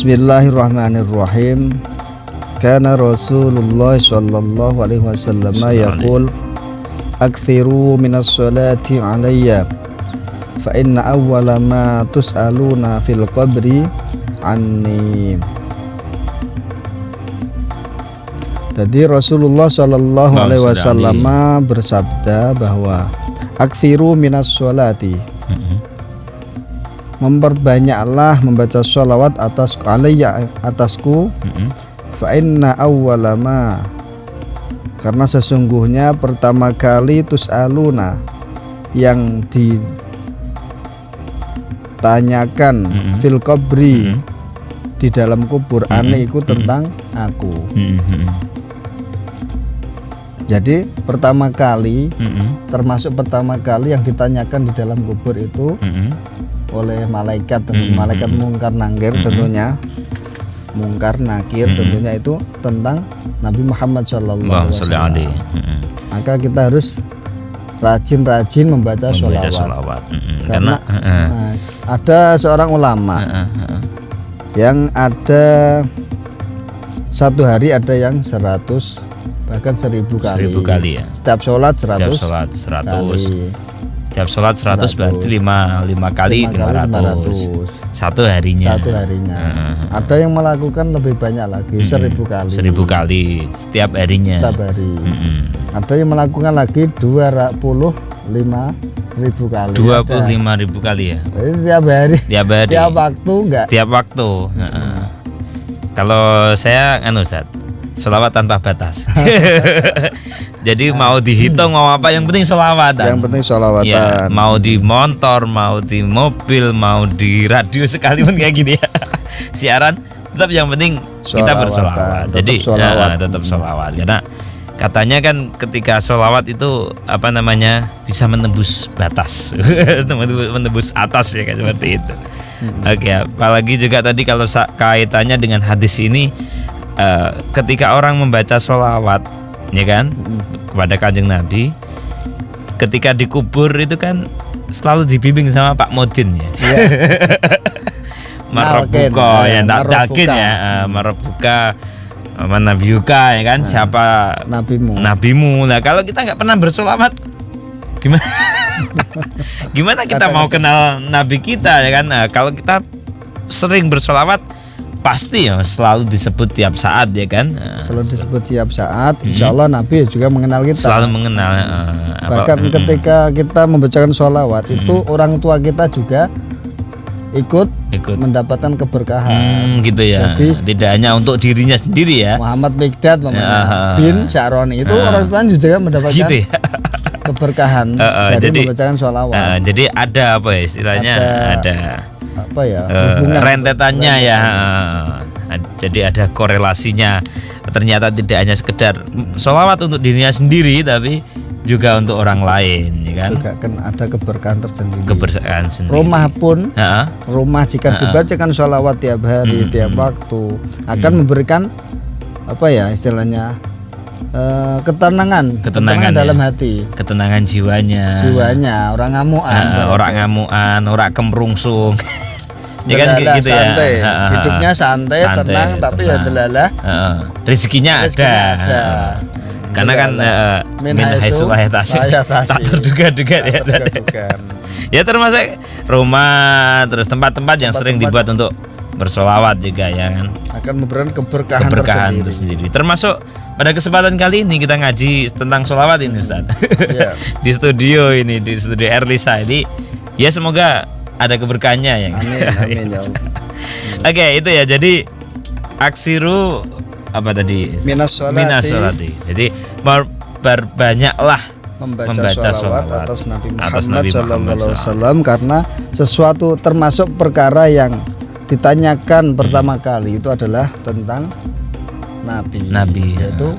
Bismillahirrahmanirrahim. Kana Rasulullah sallallahu alaihi wasallam yaqul aktsiru minas salati alayya fa inna awwala ma tus'aluna fil qabri anni. Jadi Rasulullah sallallahu alaihi wasallam bersabda bahwa aktsiru minas salati, memperbanyaklah membaca sholawat atasku, fa inna awwala ma, karena sesungguhnya pertama kali tus'aluna, yang ditanyakan fil qabri, di dalam kubur, aneh itu tentang aku. Jadi pertama kali, termasuk pertama kali yang ditanyakan di dalam kubur itu oleh malaikat, malaikat mungkar nakir tentunya, mungkar nakir tentunya itu tentang Nabi Muhammad sallallahu alaihi wasallam. Maka kita harus rajin-rajin membaca sholawat. Karena ada seorang ulama yang ada satu hari ada yang 100 bahkan 1000 kali. 1000 kali ya. Setiap sholat 100. Setiap sholat 100 berarti 5 kali 500. Satu harinya. Ada yang melakukan lebih banyak lagi, 1000 kali. 1000 kali setiap harinya. Setiap hari. Ada yang melakukan lagi 25.000 kali. 25.000 kali ya. Jadi tiap hari. Tiap waktu enggak? Tiap waktu. Kalau saya Ustaz, sholawat tanpa batas. Jadi mau dihitung mau apa, yang penting sholawatan. Yang penting sholawatan. Ya, mau di motor, mau di mobil, mau di radio sekalipun kayak gini ya. Siaran tetap yang penting kita bersolawat. Jadi tetap sholawat. Karena katanya kan ketika sholawat itu bisa menembus batas, menembus atas ya, kayak seperti itu. Oke, apalagi juga tadi kalau kaitannya dengan hadis ini. Ketika orang membaca sholawat ya kan kepada Kanjeng Nabi, ketika dikubur itu kan selalu dibimbing sama Pak Modin ya. Marabuka ya, talqin ya, marabuka nabiuka ya kan, siapa nabimu. Nah kalau kita nggak pernah bersolawat gimana? Gimana kita mau kenal nabi kita ya kan? Nah, kalau kita sering bersolawat pasti ya selalu disebut tiap saat ya kan. Selalu disebut tiap saat. Insya Allah Nabi juga mengenal kita. Selalu mengenal. Bahkan ketika kita membacakan sholawat itu orang tua kita juga ikut mendapatkan keberkahan. Gitu ya. Jadi tidak hanya untuk dirinya sendiri ya. Muhammad Mikdad bin Sya'roni itu orang tua juga mendapatkan gitu ya. Keberkahan dari membacakan sholawat. Jadi ada apa ya istilahnya? Ada rentetannya ya. Jadi ada korelasinya. Ternyata tidak hanya sekedar sholawat untuk dirinya sendiri, tapi juga untuk orang lain ya kan. Juga kan ada keberkahan tersendiri. Keberkahan sendiri. Rumah pun, rumah jika dibacakan sholawat tiap hari, tiap waktu akan memberikan istilahnya ketenangan dalam hati, ketenangan jiwanya, orang ngamuan, orang kemrungsung. Ya kan gitu santai. Ya. Hidupnya santai, tenang, tapi ya delalah. Rezekinya ada. Karena kan min haitsu la yahtasib, tak terduga-duga ya. Ya termasuk rumah, terus tempat-tempat yang sering dibuat untuk bersolawat juga ya kan. Akan memberikan keberkahan tersendiri. Termasuk pada kesempatan kali ini kita ngaji tentang sholawat ini Ustaz. Di studio Erlisa ini ya, semoga ada keberkahannya ya. Amin ya Allah. Oke, itu ya. Jadi aksiru minas sholati. Jadi berbanyaklah membaca sholawat atas Nabi Muhammad sallallahu alaihi wasallam, karena sesuatu termasuk perkara yang ditanyakan pertama kali itu adalah tentang Nabi yaitu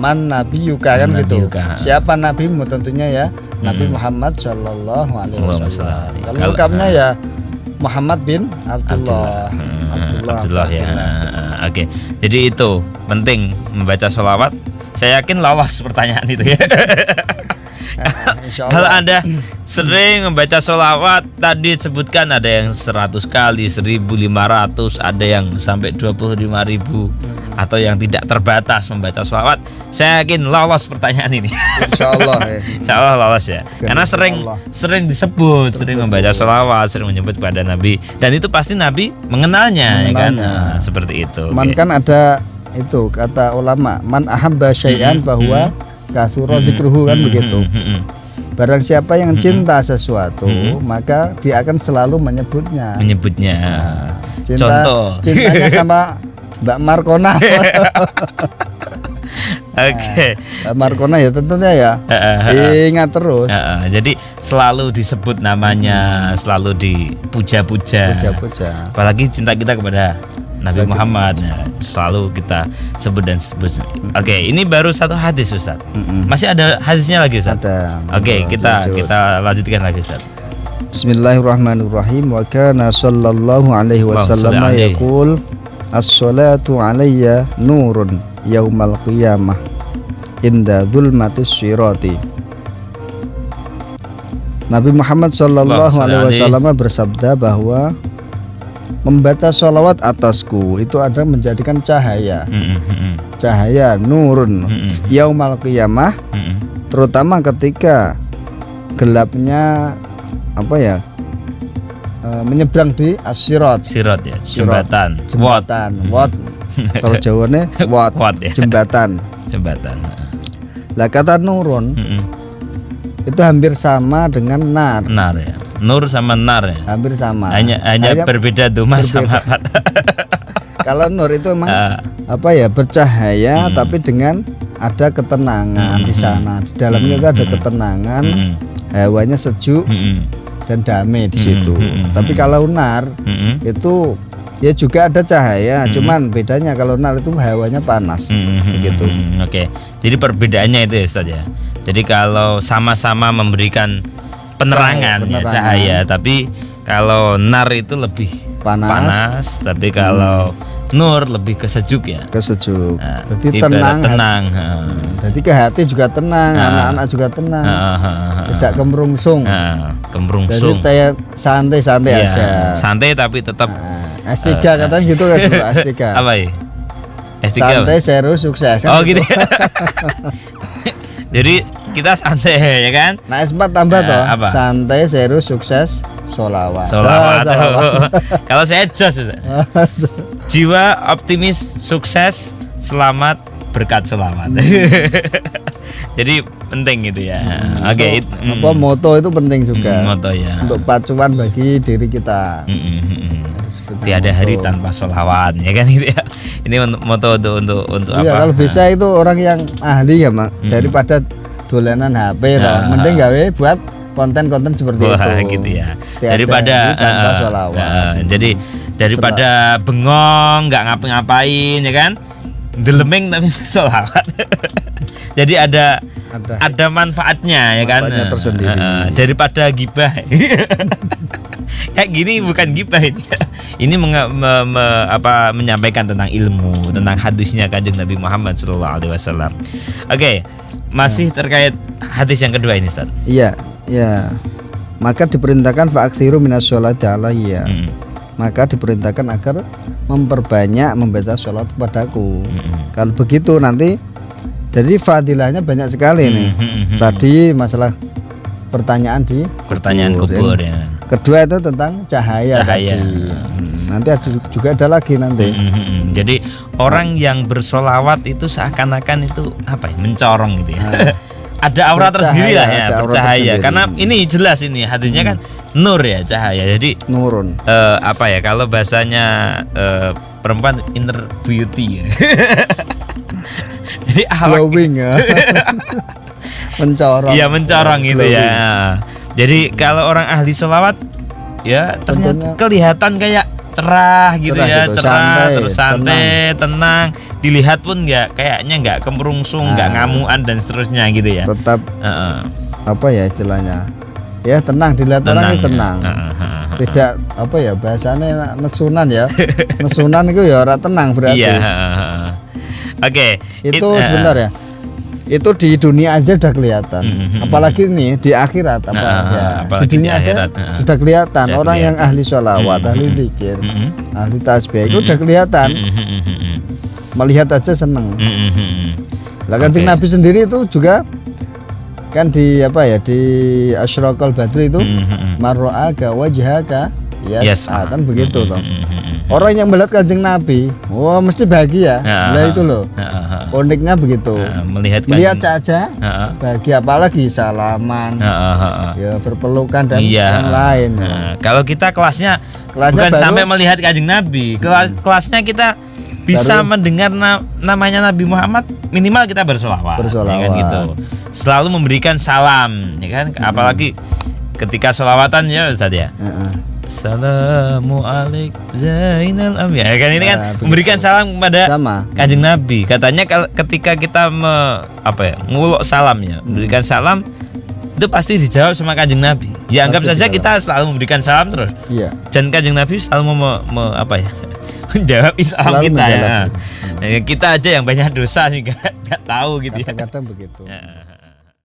man nabiyuka kan gitu. Siapa nabimu? Tentunya ya Nabi Muhammad sallallahu alaihi wasallam. Kalau lengkapnya ya Muhammad bin Abdullah ya. Oke. Jadi itu penting membaca sholawat. Saya yakin lawas pertanyaan itu ya. Kalau Anda sering membaca sholawat, tadi disebutkan ada yang 100 kali, 1.500, ada yang sampai 25.000, atau yang tidak terbatas membaca sholawat, saya yakin lolos pertanyaan ini. Insya Allah ya. Insya Allah lolos ya. Karena sering disebut, sering membaca sholawat, sering menyebut kepada Nabi, dan itu pasti Nabi mengenalnya. Ya kan? Nah, seperti itu. Man kan ada itu kata ulama, man ahabba syai'an bahwa katsura dzikruhu, kan begitu. Barang siapa yang cinta sesuatu, maka dia akan selalu menyebutnya. Contoh. Cintanya sama Mbak Markona. Oke. Mbak Markona ya tentunya ya. Ingat terus. Jadi selalu disebut namanya, selalu dipuja-puja. Apalagi cinta kita kepada Nabi Muhammad, ya, selalu kita sebut dan sebut. Oke, ini baru satu hadis, Ustaz. Masih ada hadisnya lagi, Ustaz? Ada. Oke, kita lanjutkan lagi, Ustaz. Bismillahirrahmanirrahim. Wa kana sallallahu alaihi wasallam yaqul as-salatu alayya nurun yaumal qiyamah inda dzulmatis sirati. Nabi Muhammad sallallahu alaihi wasallam bersabda bahwa membaca sholawat atasku itu ada menjadikan cahaya, cahaya nurun yaumal qiyamah, terutama ketika gelapnya menyeberang di as-sirat ya, jembatan. Wat. Kalau Jawanya wat ya. Jembatan. Lah kata nurun itu hampir sama dengan nar ya. Nur sama nar ya. Hampir sama. Hanya berbeda duma sama apa. Kalau nur itu memang bercahaya, tapi dengan ada ketenangan di sana. Di dalamnya itu ada ketenangan, hawanya sejuk dan damai di situ. Tapi kalau nar itu ya juga ada cahaya, cuman bedanya kalau nar itu hawanya panas, begitu. Oke. Jadi perbedaannya itu ya, Ustaz ya. Jadi kalau sama-sama memberikan penerangan. Ya, cahaya, tapi kalau nar itu lebih panas, tapi kalau nur lebih ke sejuk ya. Nah, jadi tenang. Jadi ke hati juga tenang, anak-anak juga tenang. Tidak kemrungsung. Jadi santai-santai aja. Santai tapi tetap S3 katanya gitu kan dulu, S3. Apa ya? S3 santai serius sukses kan. Oh gitu. Jadi kita santai ya kan. Nah S4 tambah toh. Santai serius sukses sholawat. Kalau saya jos, jiwa optimis sukses selamat berkat sholawat. Jadi penting gitu ya. Oke. Moto itu penting juga. Moto ya. Untuk pacuan bagi diri kita. Tiada hari tanpa sholawat ya kan gitu ya. Ini moto untuk apa? Kalau bisa itu orang yang ahli ya, Mak. Daripada dolanan HP toh. Mending gawe buat konten-konten seperti itu. Gitu ya. Daripada jadi daripada bengong nggak ngapa-ngapain ya kan. Delemeng tapi sholawat. Jadi ada manfaatnya ya kan. Manfaatnya tersendiri. Daripada gibah. Kayak gini bukan gibah ini. Ini menyampaikan tentang ilmu, tentang hadisnya Kanjeng Nabi Muhammad SAW. Oke, masih terkait hadis yang kedua ini, Ustaz. Iya. Maka diperintahkan fa'aksiru minas sholati alayya. Maka diperintahkan agar memperbanyak membaca sholat kepadaku. Kalau begitu nanti jadi fadilahnya banyak sekali nih. Tadi masalah pertanyaan kubur ya. Kedua itu tentang cahaya. Nanti juga ada lagi nanti. Jadi orang yang bersolawat itu seakan-akan itu mencorong gitu ya. Ada aura tersendiri lah ya, bercahaya. Karena ini jelas ini hadisnya kan nur ya, cahaya. Jadi nurun. Kalau bahasanya perempuan inner beauty ya. Jadi glowing ya. Mencorong. Iya, mencorong gitu ya. Jadi kalau orang ahli sholawat ya ternyata kelihatan kayak cerah gitu ya, cerah, terus santai, tenang. Dilihat pun kayaknya nggak kemrungsung, nggak ngamuan dan seterusnya gitu ya. Tetap istilahnya? Ya tenang, dilihat orang itu tenang. Tidak bahasanya nesunan ya. Nesunan itu ya orang tenang berarti. Iya. Oke. Itu sebentar ya. itu di dunia aja udah kelihatan. Apalagi nih di akhirat apa ya. Di dunia aja sudah kelihatan orang yang ahli sholawat, ahli zikir, ahli tasbih itu udah kelihatan. Melihat aja seneng. Lah Kanjeng Nabi sendiri itu juga kan di apa ya, di Asyraqal Badri itu marra'aka wajhaka kan begitu toh. Orang yang melihat Kanjeng Nabi, wah mesti bahagia. Lah itu loh. Uniknya begitu. Melihat saja bahagia, apalagi salaman, ya berpelukan dan yang lain. Kalau kita kelasnya bukan baru, sampai melihat Kanjeng Nabi, kelasnya kita bisa mendengar namanya Nabi Muhammad, minimal kita bersolawat. Ya kan gitu. Selalu memberikan salam, ya kan? Apalagi ketika solawatan ya Ustaz ya. Assalamu alaik Zainal Anbiya. Ya kan ini kan memberikan salam kepada Kanjeng Nabi. Katanya ketika kita nguluk salamnya, memberikan salam itu pasti dijawab sama Kanjeng Nabi. Ya anggap saja kita selalu memberikan salam terus. Iya. Dan Kanjeng Nabi selalu menjawab salam kita ya. Kita aja yang banyak dosa sih nggak tahu gitu ya. Kadang-kadang begitu.